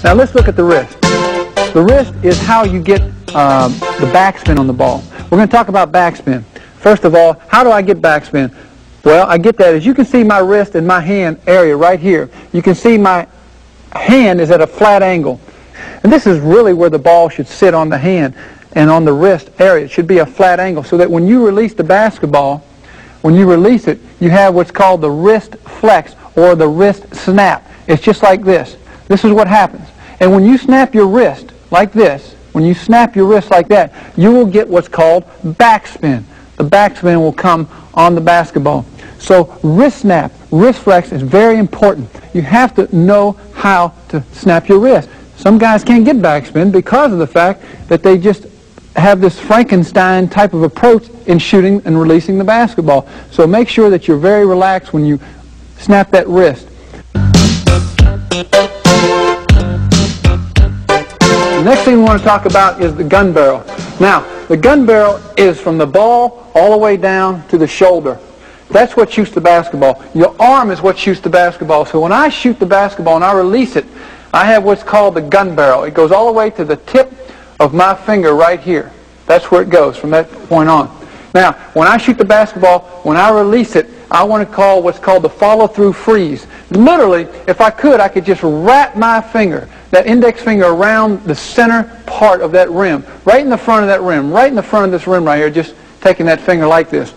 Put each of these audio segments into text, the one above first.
Now let's look at the wrist. The wrist is how you get the backspin on the ball. We're going to talk about backspin. First of all, how do I get backspin? Well, I get that as you can see my wrist and my hand area right here. You can see my hand is at a flat angle. And this is really where the ball should sit on the hand and on the wrist area. It should be a flat angle so that when you release the basketball, when you release it, you have what's called the wrist flex or the wrist snap. It's just like this. This is what happens. And when you snap your wrist like this, when you snap your wrist like that, you will get what's called backspin. The backspin will come on the basketball. So wrist snap, wrist flex is very important. You have to know how to snap your wrist. Some guys can't get backspin because of the fact that they just have this Frankenstein type of approach in shooting and releasing the basketball. So make sure that you're very relaxed when you snap that wrist. The next thing we want to talk about is the gun barrel. Now, the gun barrel is from the ball all the way down to the shoulder. That's what shoots the basketball. Your arm is what shoots the basketball. So when I shoot the basketball and I release it, I have what's called the gun barrel. It goes all the way to the tip of my finger right here. That's where it goes from that point on. Now, when I shoot the basketball, when I release it, I want to call what's called the follow-through freeze. Literally, if I could just wrap my finger, that index finger, around the center part of that rim, right in the front of that rim, right in the front of this rim right here, just taking that finger like this.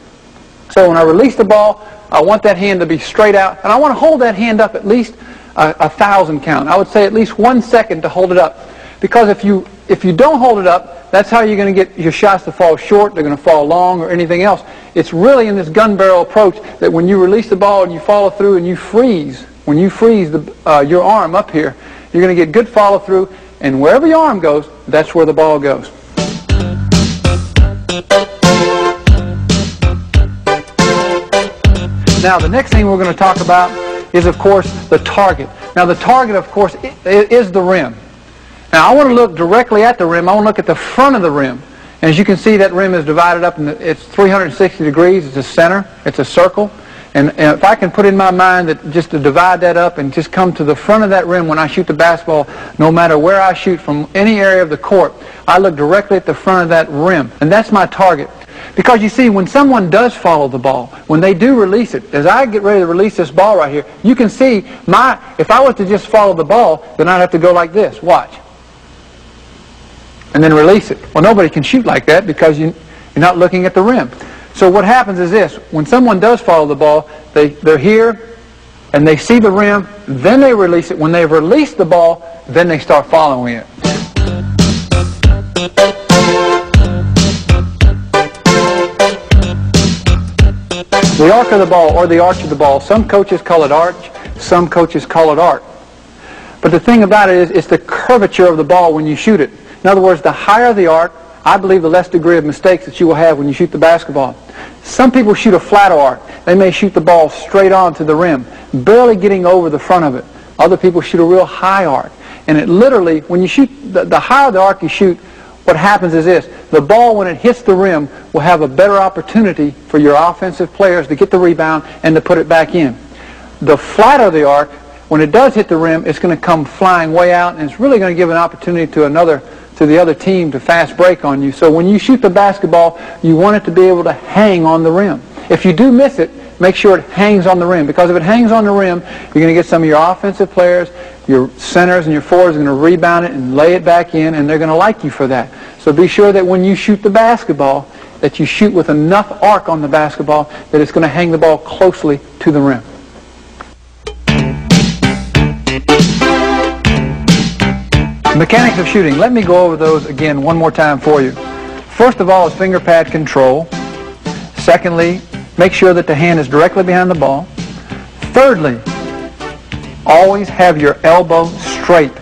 So when I release the ball, I want that hand to be straight out, and I want to hold that hand up at least 1,000 count. I would say at least 1 second to hold it up. Because if you don't hold it up, that's how you're going to get your shots to fall short, they're going to fall long, or anything else. It's really in this gun barrel approach that when you release the ball and you follow through and you freeze, when you freeze your arm up here, you're going to get good follow through, and wherever your arm goes, that's where the ball goes. Now, the next thing we're going to talk about is, of course, the target. Now, the target, of course, is the rim. Now, I want to look directly at the rim. I want to look at the front of the rim. And as you can see, that rim is divided up, and it's 360 degrees. It's a center. It's a circle. And if I can put in my mind that just to divide that up and just come to the front of that rim when I shoot the basketball, no matter where I shoot from any area of the court, I look directly at the front of that rim. And that's my target. Because you see, when someone does follow the ball, when they do release it, as I get ready to release this ball right here, you can see if I was to just follow the ball, then I'd have to go like this. Watch. And then release it. Well, nobody can shoot like that because you're not looking at the rim. So what happens is this. When someone does follow the ball, they're here, and they see the rim, then they release it. When they've released the ball, then they start following it. The arc of the ball, or the arch of the ball, some coaches call it arch, some coaches call it arc. But the thing about it is, it's the curvature of the ball when you shoot it. In other words, the higher the arc, I believe the less degree of mistakes that you will have when you shoot the basketball. Some people shoot a flat arc. They may shoot the ball straight on to the rim, barely getting over the front of it. Other people shoot a real high arc. And it literally, when you shoot, the higher the arc you shoot, what happens is this. The ball, when it hits the rim, will have a better opportunity for your offensive players to get the rebound and to put it back in. The flatter the arc, when it does hit the rim, it's going to come flying way out, and it's really going to give an opportunity to the other team to fast break on you. So when you shoot the basketball, you want it to be able to hang on the rim. If you do miss it, make sure it hangs on the rim, because if it hangs on the rim, you're going to get some of your offensive players, your centers and your forwards are going to rebound it and lay it back in, and they're going to like you for that. So be sure that when you shoot the basketball, that you shoot with enough arc on the basketball that it's going to hang the ball closely to the rim. Mechanics of shooting. Let me go over those again one more time for you. First of all is finger pad control. Secondly, make sure that the hand is directly behind the ball. Thirdly, always have your elbow straight.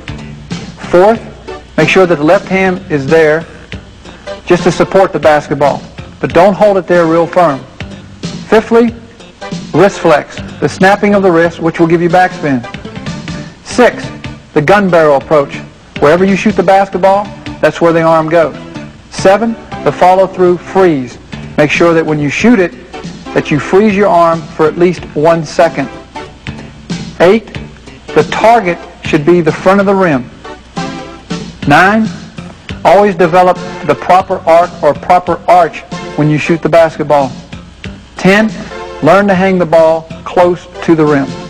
Fourth, make sure that the left hand is there just to support the basketball, but don't hold it there real firm. Fifthly, wrist flex, the snapping of the wrist, which will give you backspin. Sixth, the gun barrel approach. Wherever you shoot the basketball, that's where the arm goes. 7, the follow-through freeze. Make sure that when you shoot it, that you freeze your arm for at least 1 second. 8, the target should be the front of the rim. 9, always develop the proper arc or proper arch when you shoot the basketball. 10, learn to hang the ball close to the rim.